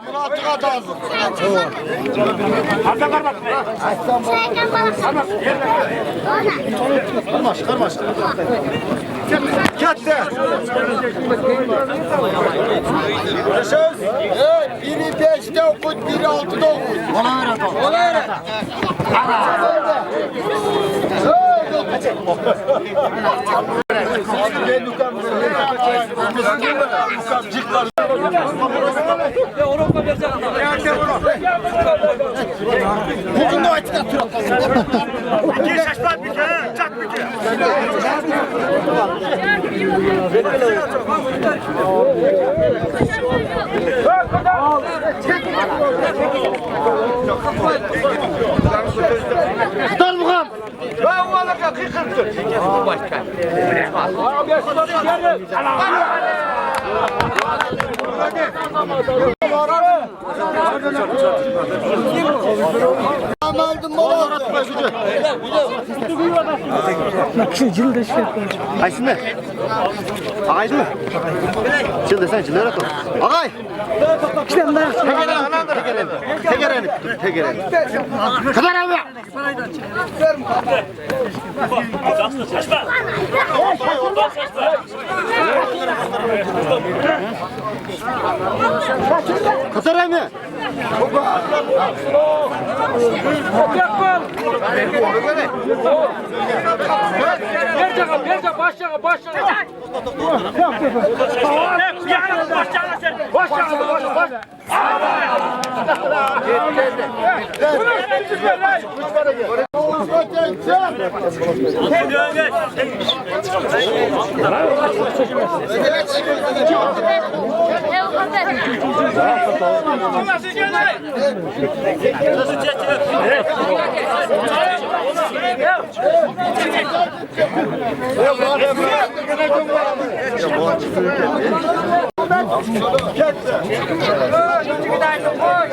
Murat'ı lazım. Karmaş. Katte. Söz. Biri 5'te okut, biri 6'da okut. Ona öğret. Bugün de ayıt katır. Bir şaşlar bir kere, çak bir kere. Tutar mı kam? Ben valaka kıkırttım. Başkan. Amaldım bana. Aysin mi? Ağaydın mı? Çıl desen çıllara koy. Ağay! Tekereni. Kadar abi! Kadar abi!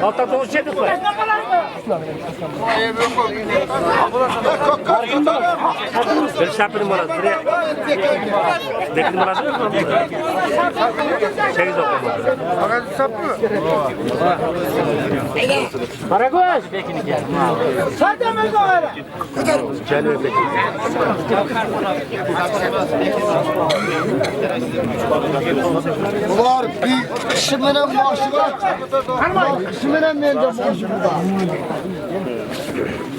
Altta konuşacak mısın? Bir şapırım var. Bekledim var. Şey de okuma. Karagöz. Sen de mi böyle? Geliyor peki. Var bir kışımının maaşı var. Kışımının mende maaşı burada.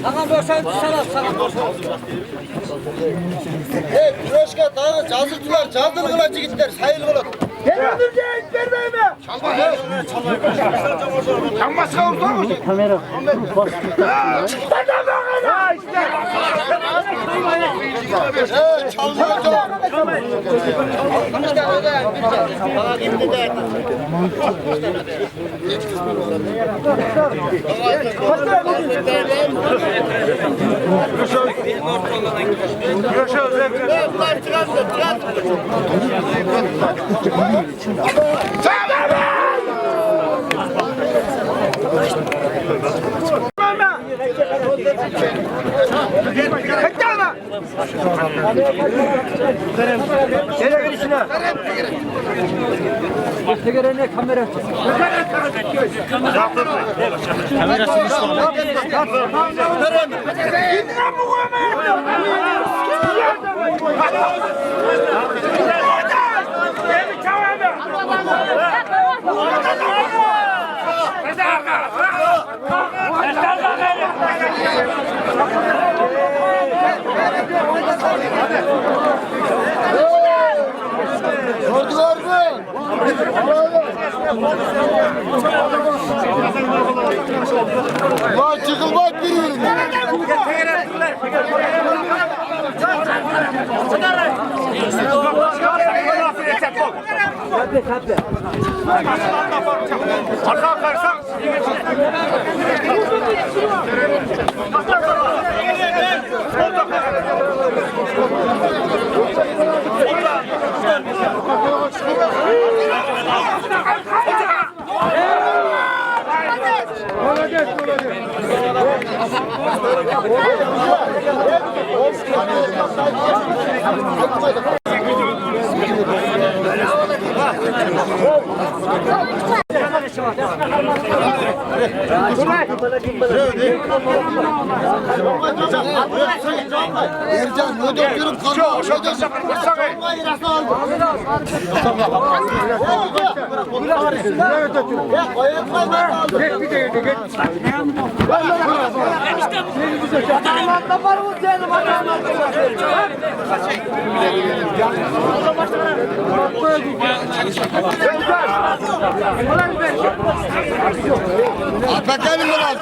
Sana borsan sana. Hey, Proşka dağı cazırtılar, cazdır kılacı gittiler, sayıl kılık. Gel öldüreceğiz, vermeyi mi? Çalmaz kavurdu mu? Kamera. Tekerene kamera. Gördüler mi? Lan çıkılmak bir yerinde. Kapı. Arka akarsan. Ercan, ne doktorum kalma. Bakalım biraz.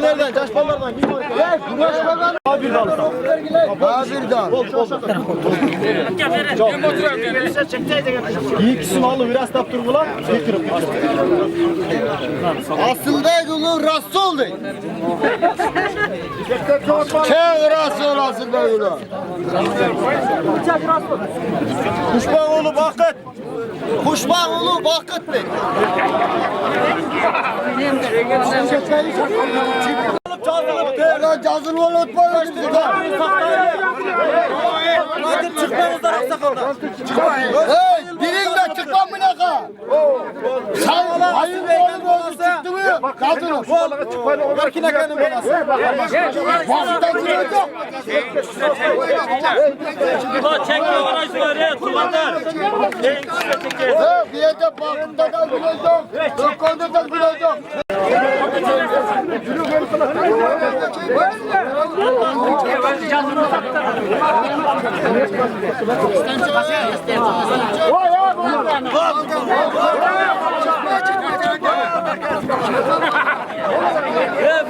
Nereden? Taşballardan. İyi kısım aldı biraz taptır bulan. Aslında yolu rastı oldu. Çek rastı ol aslında yolu. Kuşbağoğlu Vakıt. Kuşbağoğlu Vakıt Bey. Cazını unutmayın. Çıkmayınızlar aksakallar. Hey, birinde çıkmam mı ne kadar? Sen hayır oğlum çıktı mı? Kaldınız. Berkin Akan'ın belası. Vasıftan çıkacak. Çekme aracı var ya, tumanlar. Bir yerde bakımda da bulacağım. Dokonda da bulacağım.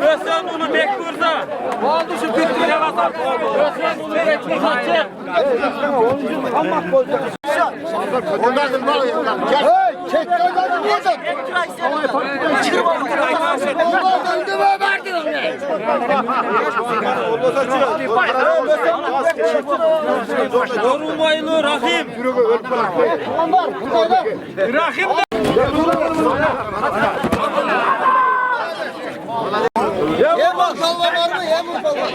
Bösen onu bekliyorsa. Oldu şu kütlüğüne basar. Bösen onu bekliyorsa. Onlardan var ya. Hey, çek gözlerini buradan. Allah öldü mü verdi Yorulmayın Rahim. Rahim de. Yem bakalım var mı? Yem bakalım.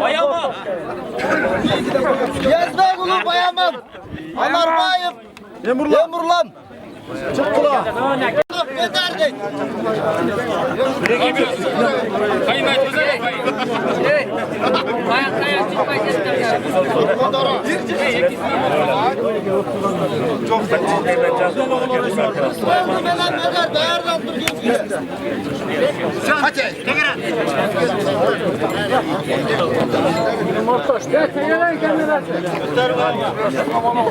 Bayama. Gezme kulum bayamam. Anarmayım. Yemurlam. Çıktılar. Yeterdik.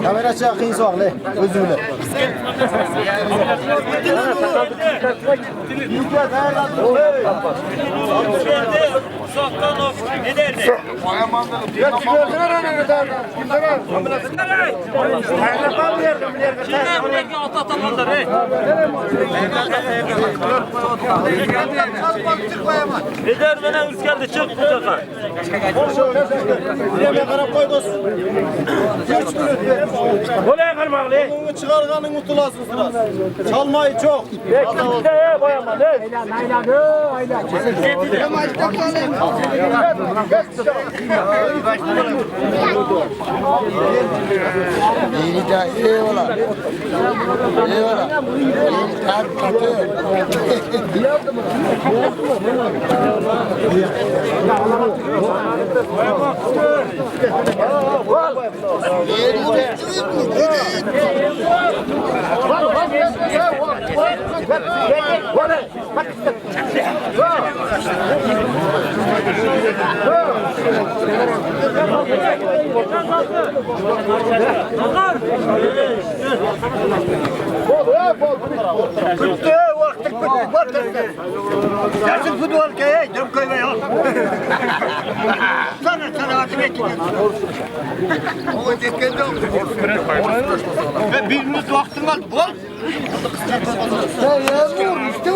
Kamera çakıyı soğuk özürle. Soktan of. Ne derdi? Eder bana üst geldi çık bu sefer. Buraya karab koy dost. Kolay kırmak le. Bunu çıkarganın mutulasın sıra. Çalmayı çok. Boyama ne? İyi de eyvallah. Eyvallah. İyi kalp katı. Kırk Baktık mı? Gelsin futbol köye, dön koyma ya. Sana adım ekledim. O tekende oldu. Ve bir minut vaktin var. Bol.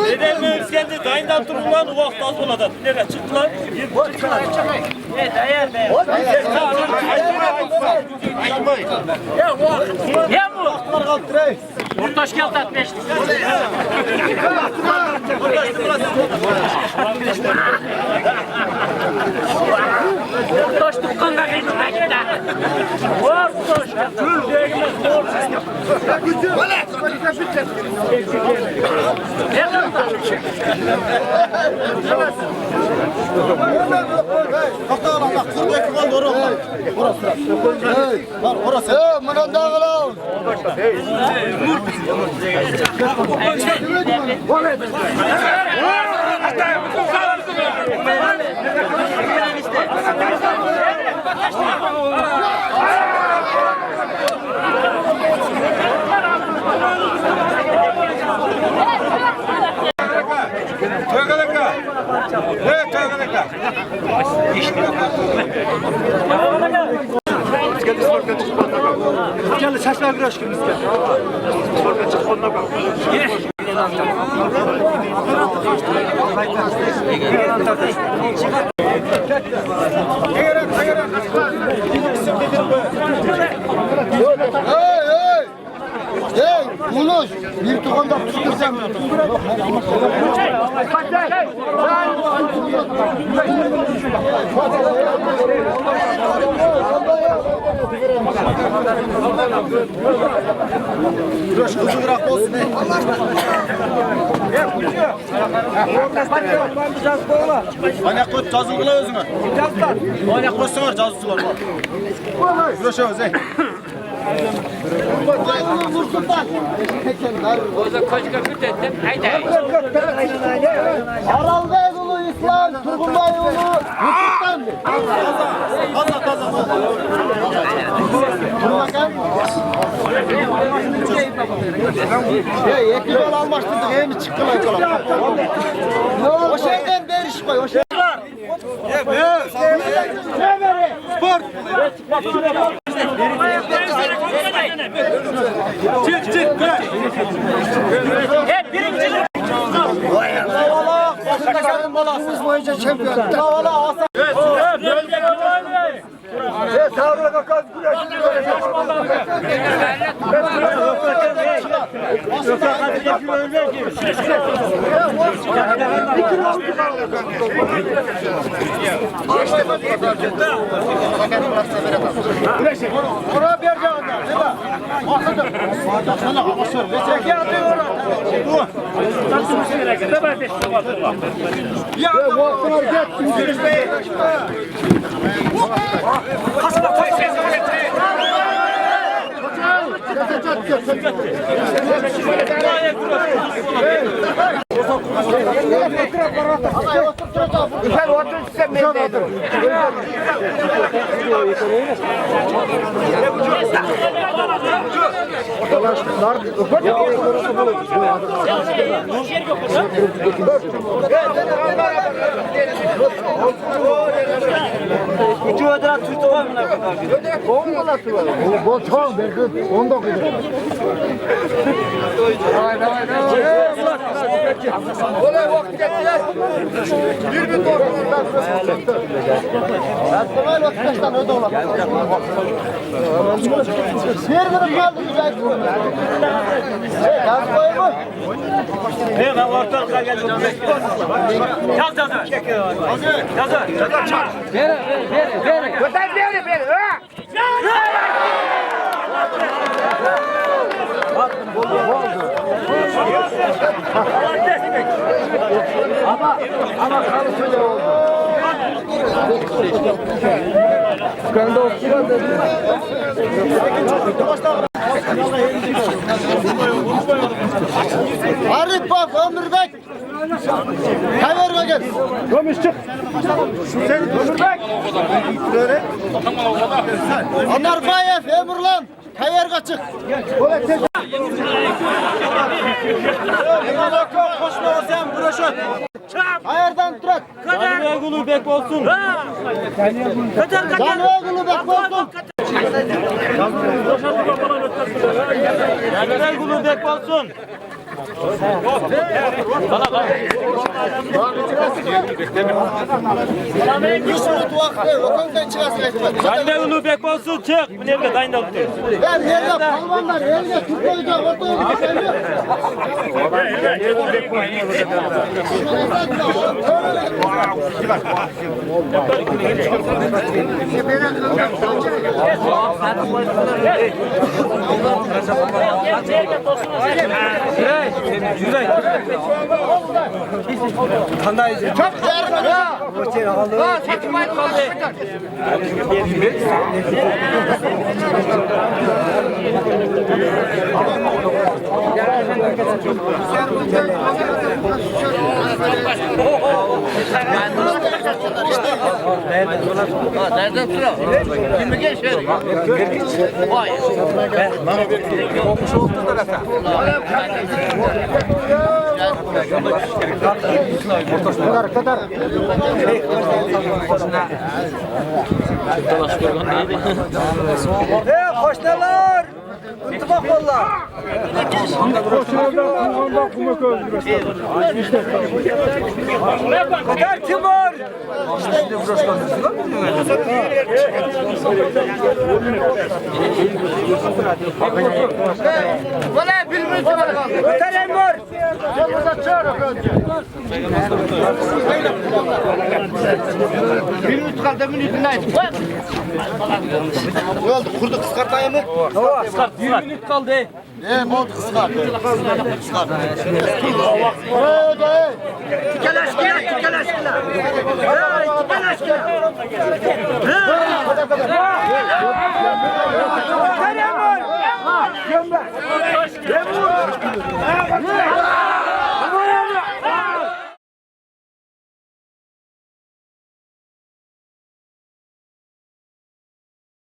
Neden mi kendi dayından durun lan o vakit az oladan. Nereye çıktılar? Ya bu? Ortaş geldi atmış. Ortaş tutkanda gitmekte. Ortaş gül değmez. Gel saçlar biraz kırmızı gel. Sporka çık onunla bak. Hey, Yunus, bir tukanda tutursam. Biraz kızırak olsun. Ayak koyup cazı kıla özüne. Ayak koysunlar cazı sular. Biraz şey özey. Aral'da yolu İslam, Turgul'da yolu Yusuf'tan mı? Taza. Yekli yol almıştırdık, iyi mi çıktılar yola? O şeyden beriş koy, o şeyden. Spor! Çık. Hep birinci. Davala, başkanın balasınız boyunca şampiyon. Davala, Hasan. Sağırla kakaz güreşini böyle Oraya bir yerde alacağım, değil mi? Bakıdır. Sana amasör. Çeki atıyor oraya. Ya vaktiler git. Kasma koy ses öğretti. Güzel otur size meydan. İki ödülen Türk'ü var mı? Boğum mu lan su var? Bu çok belki 19. Olay vakti gettiler. Bir bin dolar. Olay vakti kaçtan öde olan. Bir kırık kaldı güzel. Yaz koyun mu? Ben ortalığa geldim. Yaz. Ver. Ama kalı söyle oldu. Ben de okuyla dedim. Arif bak, Ömürbek. Kaverine gel. Gömüş çık. Ömürbek. Ömer Bayev, Ömürlan. Hayır kaçık. Koşma sen broşot. Hayırdan turat. Canı Gulu bek olsun. Canı Gulu bek olsun. Canı Gulu bek olsun. Canı Gulu bek olsun çık. Bu nerede kayında tutuyor? Ben nerede palvanlar eline tutmayacak ortaya bir şey yok. Nereden tura? Kimi geçer? Vay. Koşnalar. İttifak valla. Kadar kim var? Valla bilmiyorum bana. Öteren var. Bir minut kaldı minutundayız. Ne oldu? Kurdu kıskartayı mı? Bir minut kaldı. Ne oldu kıskart? Tikel aşkına, tikel aşkına. Tikel aşkına.